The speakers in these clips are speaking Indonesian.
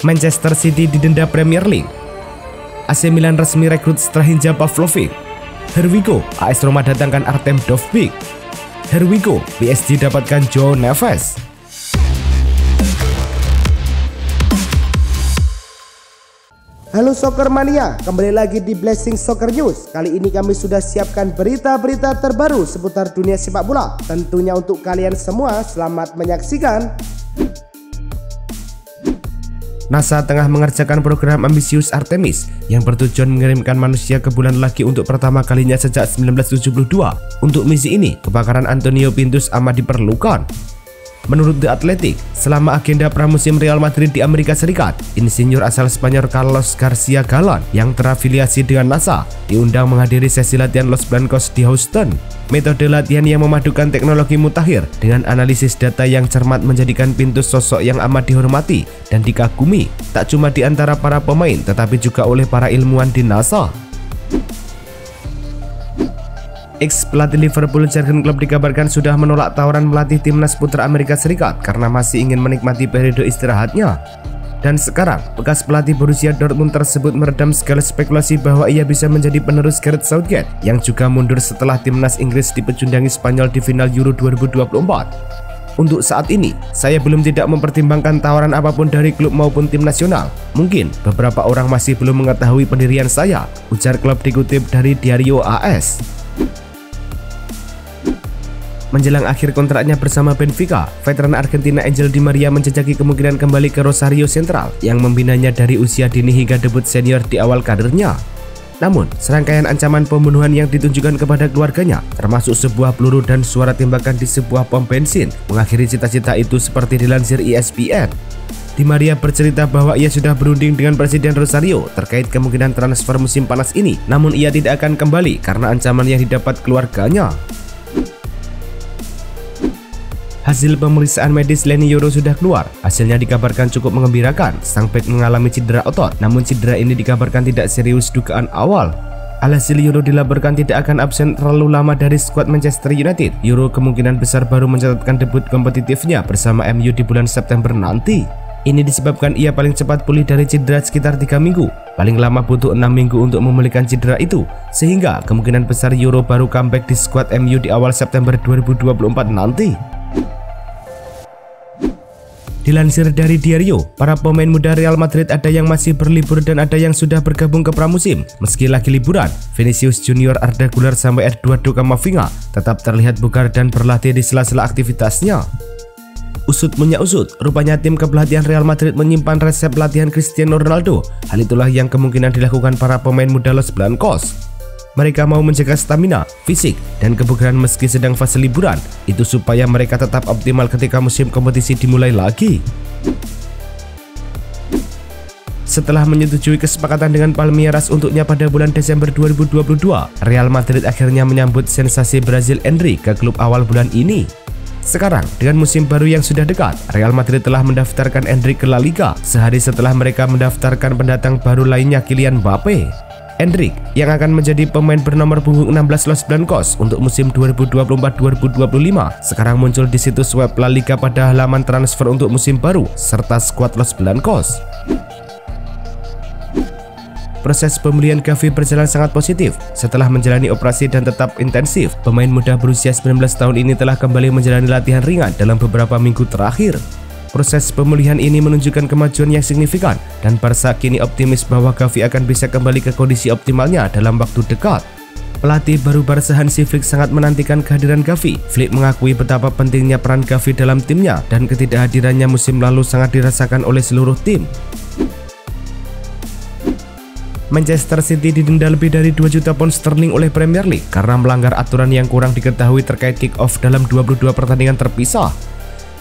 Manchester City didenda Premier League. AC Milan resmi rekrut Strahinja Pavlovic. Here we go, AS Roma datangkan Artem Dovbyk. Here we go, PSG dapatkan Joao Neves. Halo Soccer Mania, kembali lagi di Blessing Soccer News. Kali ini kami sudah siapkan berita-berita terbaru seputar dunia sepak bola. Tentunya untuk kalian semua, selamat menyaksikan. NASA tengah mengerjakan program ambisius Artemis yang bertujuan mengirimkan manusia ke bulan lagi untuk pertama kalinya sejak 1972. Untuk misi ini, kebakaran Antonio Pintus amat diperlukan. Menurut The Athletic, selama agenda pramusim Real Madrid di Amerika Serikat, insinyur asal Spanyol Carlos Garcia Galán yang terafiliasi dengan NASA diundang menghadiri sesi latihan Los Blancos di Houston. Metode latihan yang memadukan teknologi mutakhir dengan analisis data yang cermat menjadikan Pintus sosok yang amat dihormati dan dikagumi, tak cuma di antara para pemain tetapi juga oleh para ilmuwan di NASA. Ex-pelatih Liverpool Jurgen Klopp dikabarkan sudah menolak tawaran melatih timnas putra Amerika Serikat karena masih ingin menikmati periode istirahatnya. Dan sekarang, bekas pelatih Borussia Dortmund tersebut meredam segala spekulasi bahwa ia bisa menjadi penerus Gareth Southgate yang juga mundur setelah timnas Inggris dipecundangi Spanyol di final Euro 2024. Untuk saat ini, saya belum tidak mempertimbangkan tawaran apapun dari klub maupun tim nasional. Mungkin beberapa orang masih belum mengetahui pendirian saya, ujar Klopp dikutip dari Diario AS. Menjelang akhir kontraknya bersama Benfica, veteran Argentina Angel Di Maria menjejaki kemungkinan kembali ke Rosario Central yang membinanya dari usia dini hingga debut senior di awal karirnya. Namun, serangkaian ancaman pembunuhan yang ditunjukkan kepada keluarganya, termasuk sebuah peluru dan suara tembakan di sebuah pom bensin, mengakhiri cita-cita itu seperti dilansir ESPN. Di Maria bercerita bahwa ia sudah berunding dengan Presiden Rosario terkait kemungkinan transfer musim panas ini, namun ia tidak akan kembali karena ancaman yang didapat keluarganya. Hasil pemeriksaan medis Leny Yoro sudah keluar. Hasilnya dikabarkan cukup mengembirakan. Sang bek mengalami cedera otot, namun cedera ini dikabarkan tidak serius dugaan awal. Alhasil Yoro dilaporkan tidak akan absen terlalu lama dari skuad Manchester United. Yoro kemungkinan besar baru mencatatkan debut kompetitifnya bersama MU di bulan September nanti. Ini disebabkan ia paling cepat pulih dari cedera sekitar 3 minggu. Paling lama butuh 6 minggu untuk memulihkan cedera itu. Sehingga kemungkinan besar Yoro baru comeback di skuad MU di awal September 2024 nanti. Dilansir dari Diario, para pemain muda Real Madrid ada yang masih berlibur dan ada yang sudah bergabung ke pramusim. Meski lagi liburan, Vinicius Junior, Arda Güler sampai Eduardo Camavinga tetap terlihat bugar dan berlatih di sela-sela aktivitasnya. Usut punya usut, rupanya tim kepelatihan Real Madrid menyimpan resep latihan Cristiano Ronaldo. Hal itulah yang kemungkinan dilakukan para pemain muda Los Blancos. Mereka mau menjaga stamina, fisik, dan kebugaran meski sedang fase liburan, itu supaya mereka tetap optimal ketika musim kompetisi dimulai lagi. Setelah menyetujui kesepakatan dengan Palmeiras untuknya pada bulan Desember 2022, Real Madrid akhirnya menyambut sensasi Brazil Endrick ke klub awal bulan ini. Sekarang, dengan musim baru yang sudah dekat, Real Madrid telah mendaftarkan Endrick ke La Liga sehari setelah mereka mendaftarkan pendatang baru lainnya Kylian Mbappe. Endrick yang akan menjadi pemain bernomor punggung 16 Los Blancos untuk musim 2024-2025 sekarang muncul di situs web La Liga pada halaman transfer untuk musim baru serta skuad Los Blancos. Proses pembelian Gavi berjalan sangat positif. Setelah menjalani operasi dan tetap intensif, pemain muda berusia 19 tahun ini telah kembali menjalani latihan ringan dalam beberapa minggu terakhir. Proses pemulihan ini menunjukkan kemajuan yang signifikan dan Barca kini optimis bahwa Gavi akan bisa kembali ke kondisi optimalnya dalam waktu dekat. Pelatih baru Barca Hansi Flick sangat menantikan kehadiran Gavi. Flick mengakui betapa pentingnya peran Gavi dalam timnya dan ketidakhadirannya musim lalu sangat dirasakan oleh seluruh tim. Manchester City didenda lebih dari 2 juta pound sterling oleh Premier League karena melanggar aturan yang kurang diketahui terkait kick-off dalam 22 pertandingan terpisah.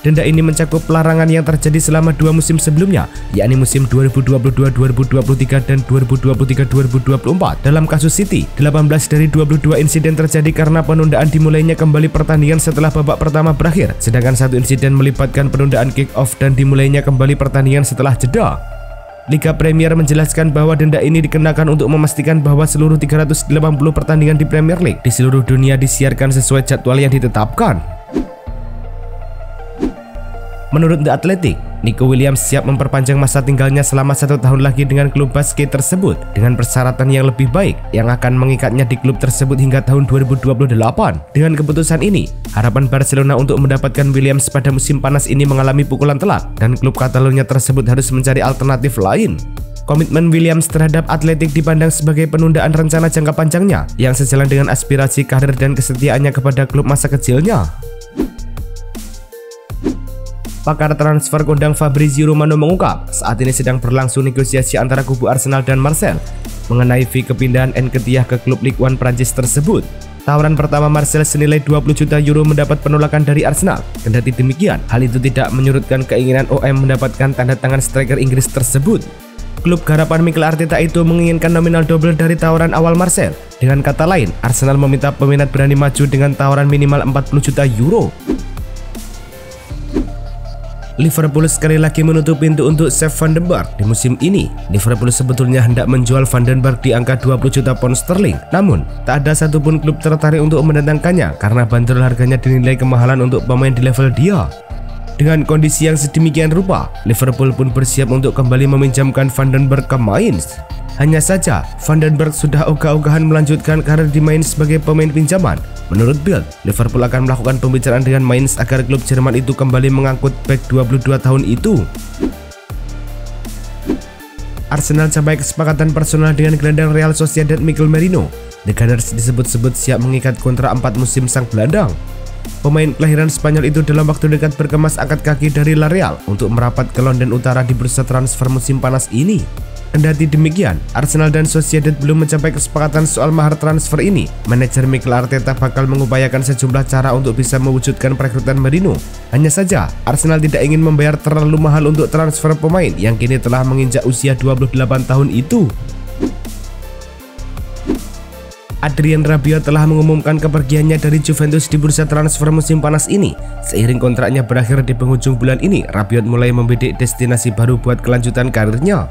Denda ini mencakup pelarangan yang terjadi selama 2 musim sebelumnya, yakni musim 2022-2023 dan 2023-2024. Dalam kasus City, 18 dari 22 insiden terjadi karena penundaan dimulainya kembali pertandingan setelah babak pertama berakhir, sedangkan 1 insiden melibatkan penundaan kick-off dan dimulainya kembali pertandingan setelah jeda. Liga Premier menjelaskan bahwa denda ini dikenakan untuk memastikan bahwa seluruh 380 pertandingan di Premier League di seluruh dunia disiarkan sesuai jadwal yang ditetapkan. Menurut The Athletic, Nico Williams siap memperpanjang masa tinggalnya selama 1 tahun lagi dengan klub basket tersebut dengan persyaratan yang lebih baik yang akan mengikatnya di klub tersebut hingga tahun 2028. Dengan keputusan ini, harapan Barcelona untuk mendapatkan Williams pada musim panas ini mengalami pukulan telak dan klub Catalonia tersebut harus mencari alternatif lain. Komitmen Williams terhadap Athletic dipandang sebagai penundaan rencana jangka panjangnya yang sejalan dengan aspirasi karir dan kesetiaannya kepada klub masa kecilnya. Pakar transfer kondang Fabrizio Romano mengungkap saat ini sedang berlangsung negosiasi antara kubu Arsenal dan Marseille mengenai fee kepindahan Nketiah ke klub Ligue 1 Prancis tersebut. Tawaran pertama Marseille senilai 20 juta euro mendapat penolakan dari Arsenal. Kendati demikian, hal itu tidak menyurutkan keinginan OM mendapatkan tanda tangan striker Inggris tersebut. Klub garapan Mikel Arteta itu menginginkan nominal double dari tawaran awal Marseille. Dengan kata lain, Arsenal meminta peminat berani maju dengan tawaran minimal 40 juta euro. Liverpool sekali lagi menutup pintu untuk Sepp van den Berg di musim ini. Liverpool sebetulnya hendak menjual Van den Berg di angka 20 juta pound sterling. Namun, tak ada satupun klub tertarik untuk mendatangkannya karena bandrol harganya dinilai kemahalan untuk pemain di level dia. Dengan kondisi yang sedemikian rupa, Liverpool pun bersiap untuk kembali meminjamkan Van den Berg ke Mainz. Hanya saja, Van den Berg sudah ogah-ogahan melanjutkan karir di Mainz sebagai pemain pinjaman. Menurut Bild, Liverpool akan melakukan pembicaraan dengan Mainz agar klub Jerman itu kembali mengangkut bek 22 tahun itu. Arsenal capai kesepakatan personal dengan gelandang Real Sociedad Mikel Merino. The Gunners disebut-sebut siap mengikat kontrak 4 musim sang gelandang. Pemain kelahiran Spanyol itu dalam waktu dekat berkemas angkat kaki dari La Real untuk merapat ke London Utara di bursa transfer musim panas ini. Kendati demikian, Arsenal dan Sociedad belum mencapai kesepakatan soal mahar transfer ini. Manajer Mikel Arteta bakal mengupayakan sejumlah cara untuk bisa mewujudkan perekrutan Merino. Hanya saja, Arsenal tidak ingin membayar terlalu mahal untuk transfer pemain yang kini telah menginjak usia 28 tahun itu. Adrien Rabiot telah mengumumkan kepergiannya dari Juventus di bursa transfer musim panas ini. Seiring kontraknya berakhir di penghujung bulan ini, Rabiot mulai membidik destinasi baru buat kelanjutan karirnya.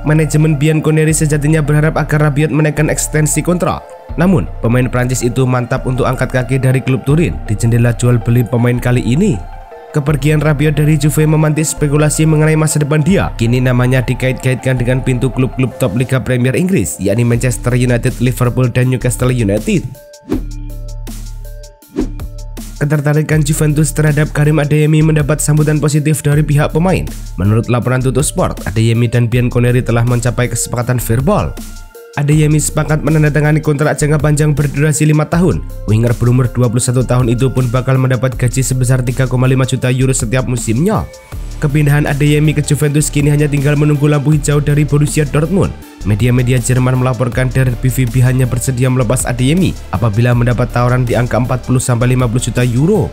Manajemen Bianconeri sejatinya berharap agar Rabiot menaikkan ekstensi kontrak. Namun, pemain Prancis itu mantap untuk angkat kaki dari klub Turin di jendela jual beli pemain kali ini. Kepergian Rabiot dari Juve memantik spekulasi mengenai masa depan dia. Kini namanya dikait-kaitkan dengan pintu klub-klub top Liga Premier Inggris, yakni Manchester United, Liverpool, dan Newcastle United. Ketertarikan Juventus terhadap Karim Adeyemi mendapat sambutan positif dari pihak pemain. Menurut laporan Tuttosport, Adeyemi dan Bianconeri telah mencapai kesepakatan verbal. Adeyemi sepakat menandatangani kontrak jangka panjang berdurasi 5 tahun. Winger berumur 21 tahun itu pun bakal mendapat gaji sebesar 3,5 juta euro setiap musimnya. Kepindahan Adeyemi ke Juventus kini hanya tinggal menunggu lampu hijau dari Borussia Dortmund. Media-media Jerman melaporkan Der BVB hanya bersedia melepas Adeyemi apabila mendapat tawaran di angka 40-50 juta euro.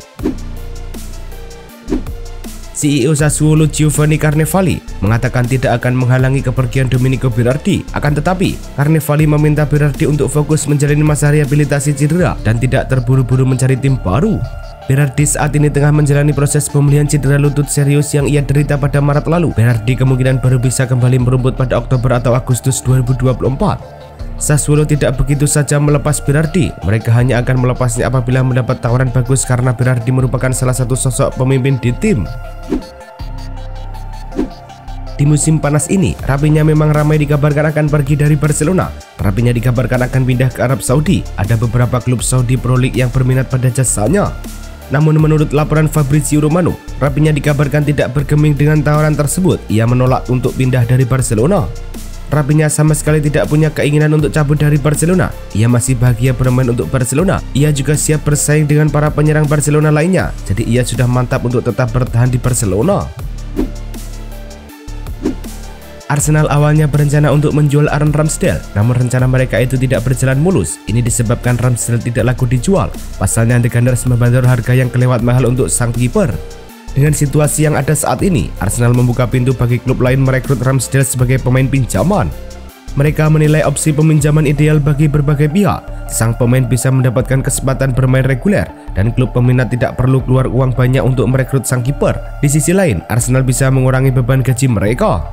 CEO Sassuolo Giovanni Carnevali mengatakan tidak akan menghalangi kepergian Domenico Berardi. Akan tetapi, Carnevali meminta Berardi untuk fokus menjalani masa rehabilitasi cedera dan tidak terburu-buru mencari tim baru. Berardi saat ini tengah menjalani proses pemulihan cedera lutut serius yang ia derita pada Maret lalu. Berardi kemungkinan baru bisa kembali merumput pada Oktober atau Agustus 2024. Sassuolo tidak begitu saja melepas Berardi, mereka hanya akan melepasnya apabila mendapat tawaran bagus karena Berardi merupakan salah satu sosok pemimpin di tim. Di musim panas ini, Rafinha memang ramai dikabarkan akan pergi dari Barcelona. Rafinha dikabarkan akan pindah ke Arab Saudi. Ada beberapa klub Saudi Pro League yang berminat pada jasanya. Namun menurut laporan Fabrizio Romano, Rafinha dikabarkan tidak bergeming dengan tawaran tersebut. Ia menolak untuk pindah dari Barcelona. Rafinha sama sekali tidak punya keinginan untuk cabut dari Barcelona. Ia masih bahagia bermain untuk Barcelona. Ia juga siap bersaing dengan para penyerang Barcelona lainnya. Jadi ia sudah mantap untuk tetap bertahan di Barcelona. Arsenal awalnya berencana untuk menjual Aaron Ramsdale, namun rencana mereka itu tidak berjalan mulus. Ini disebabkan Ramsdale tidak laku dijual. Pasalnya The Gunners membandrol harga yang kelewat mahal untuk sang kiper. Dengan situasi yang ada saat ini, Arsenal membuka pintu bagi klub lain merekrut Ramsdale sebagai pemain pinjaman. Mereka menilai opsi peminjaman ideal bagi berbagai pihak. Sang pemain bisa mendapatkan kesempatan bermain reguler dan klub peminat tidak perlu keluar uang banyak untuk merekrut sang kiper. Di sisi lain, Arsenal bisa mengurangi beban gaji mereka.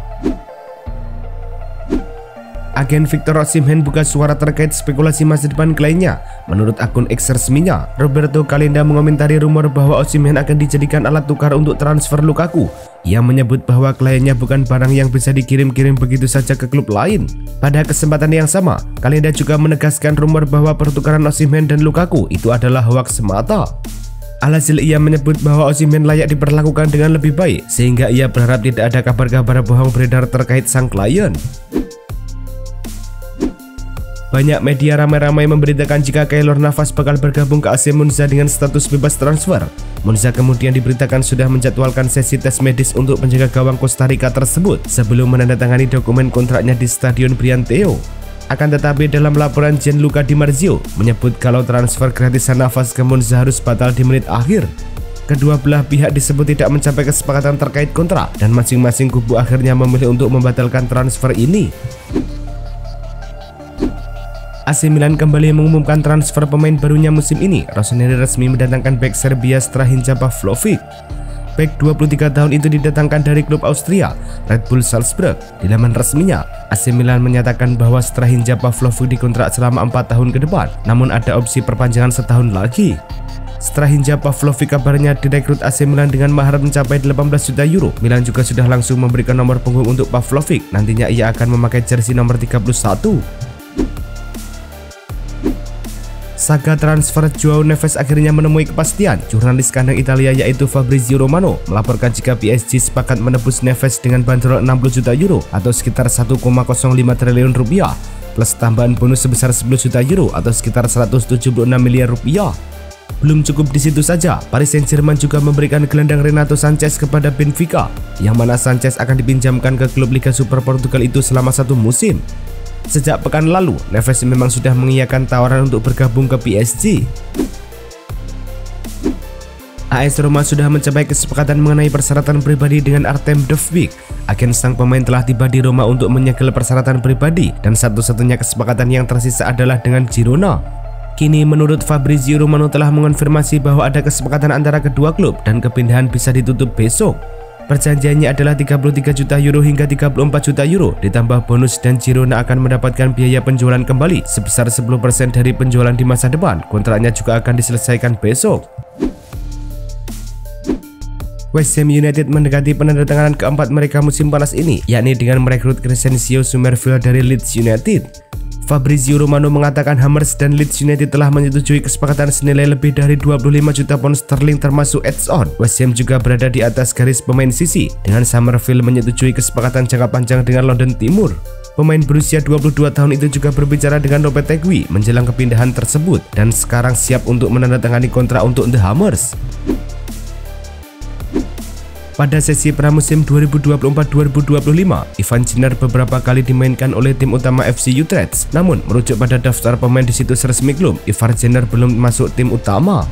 Agen Victor Osimhen buka suara terkait spekulasi masa depan kliennya. Menurut akun X resminya, Roberto Calenda mengomentari rumor bahwa Osimhen akan dijadikan alat tukar untuk transfer Lukaku. Ia menyebut bahwa kliennya bukan barang yang bisa dikirim-kirim begitu saja ke klub lain. Pada kesempatan yang sama, Calenda juga menegaskan rumor bahwa pertukaran Osimhen dan Lukaku itu adalah hoaks semata. Alhasil ia menyebut bahwa Osimhen layak diperlakukan dengan lebih baik, sehingga ia berharap tidak ada kabar-kabar bohong beredar terkait sang klien. Banyak media ramai-ramai memberitakan jika Keylor Navas bakal bergabung ke AC Monza dengan status bebas transfer. Monza kemudian diberitakan sudah menjadwalkan sesi tes medis untuk penjaga gawang Costa Rica tersebut sebelum menandatangani dokumen kontraknya di Stadion Brianteo. Akan tetapi dalam laporan Gianluca Di Marzio menyebut kalau transfer gratisan Navas ke Monza harus batal di menit akhir. Kedua belah pihak disebut tidak mencapai kesepakatan terkait kontrak dan masing-masing kubu akhirnya memilih untuk membatalkan transfer ini. AC Milan kembali mengumumkan transfer pemain barunya musim ini. Rossoneri resmi mendatangkan bek Serbia Strahinja Pavlovic. Bek 23 tahun itu didatangkan dari klub Austria, Red Bull Salzburg. Di laman resminya, AC Milan menyatakan bahwa Strahinja Pavlovic dikontrak selama 4 tahun ke depan, namun ada opsi perpanjangan setahun lagi. Strahinja Pavlovic kabarnya direkrut AC Milan dengan mahar mencapai 18 juta euro. Milan juga sudah langsung memberikan nomor punggung untuk Pavlovic. Nantinya ia akan memakai jersey nomor 31. Saga transfer Joao Neves akhirnya menemui kepastian. Jurnalis kandang Italia yaitu Fabrizio Romano melaporkan jika PSG sepakat menebus Neves dengan bandrol 60 juta euro atau sekitar 1,05 triliun rupiah plus tambahan bonus sebesar 10 juta euro atau sekitar 176 miliar rupiah. Belum cukup di situ saja, Paris Saint-Germain juga memberikan gelandang Renato Sanchez kepada Benfica, yang mana Sanchez akan dipinjamkan ke klub Liga Super Portugal itu selama 1 musim. Sejak pekan lalu, Neves memang sudah mengiyakan tawaran untuk bergabung ke PSG. AS Roma sudah mencapai kesepakatan mengenai persyaratan pribadi dengan Artem Dovbyk. Agen sang pemain telah tiba di Roma untuk menyegel persyaratan pribadi dan satu-satunya kesepakatan yang tersisa adalah dengan Girona. Kini menurut Fabrizio Romano telah mengonfirmasi bahwa ada kesepakatan antara kedua klub dan kepindahan bisa ditutup besok. Perjanjiannya adalah 33 juta euro hingga 34 juta euro ditambah bonus dan Girona akan mendapatkan biaya penjualan kembali sebesar 10% dari penjualan di masa depan. Kontraknya juga akan diselesaikan besok. West Ham United mendekati penandatanganan keempat mereka musim panas ini, yakni dengan merekrut Crescencio Somerville dari Leeds United. Fabrizio Romano mengatakan Hammers dan Leeds United telah menyetujui kesepakatan senilai lebih dari 25 juta pound sterling termasuk add-on. West Ham juga berada di atas garis pemain sisi dengan Somerville menyetujui kesepakatan jangka panjang dengan London Timur. Pemain berusia 22 tahun itu juga berbicara dengan Lopetegui menjelang kepindahan tersebut dan sekarang siap untuk menandatangani kontrak untuk The Hammers. Pada sesi pramusim 2024-2025, Ivan Ginter beberapa kali dimainkan oleh tim utama FC Utrecht. Namun, merujuk pada daftar pemain di situs resmi klub, Ivan Ginter belum masuk tim utama.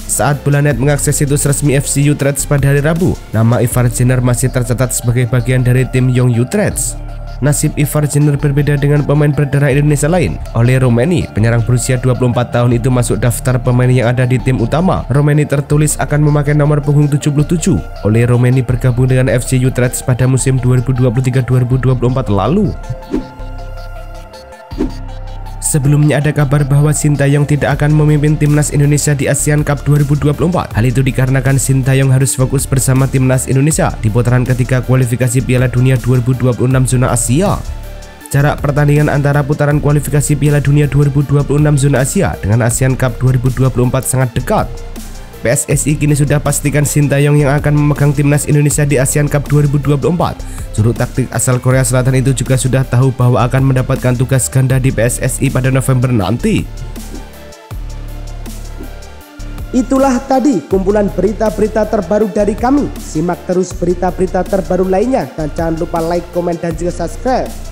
Saat Bolanet mengakses situs resmi FC Utrecht pada hari Rabu, nama Ivan Ginter masih tercatat sebagai bagian dari tim Young Utrecht. Nasib Ivan Ginter berbeda dengan pemain berdarah Indonesia lain. Oleh Romeni, penyerang berusia 24 tahun itu masuk daftar pemain yang ada di tim utama. Romeni tertulis akan memakai nomor punggung 77. Oleh Romeni bergabung dengan FC Utrecht pada musim 2023-2024 lalu. Sebelumnya ada kabar bahwa Sintayong tidak akan memimpin timnas Indonesia di ASEAN Cup 2024. Hal itu dikarenakan Sintayong harus fokus bersama timnas Indonesia di putaran ketiga kualifikasi Piala Dunia 2026 zona Asia. Jarak pertandingan antara putaran kualifikasi Piala Dunia 2026 zona Asia dengan ASEAN Cup 2024 sangat dekat. PSSI kini sudah pastikan Sintayong yang akan memegang timnas Indonesia di ASEAN Cup 2024. Juru taktik asal Korea Selatan itu juga sudah tahu bahwa akan mendapatkan tugas ganda di PSSI pada November nanti. Itulah tadi kumpulan berita-berita terbaru dari kami. Simak terus berita-berita terbaru lainnya dan jangan lupa like, komen, dan juga subscribe.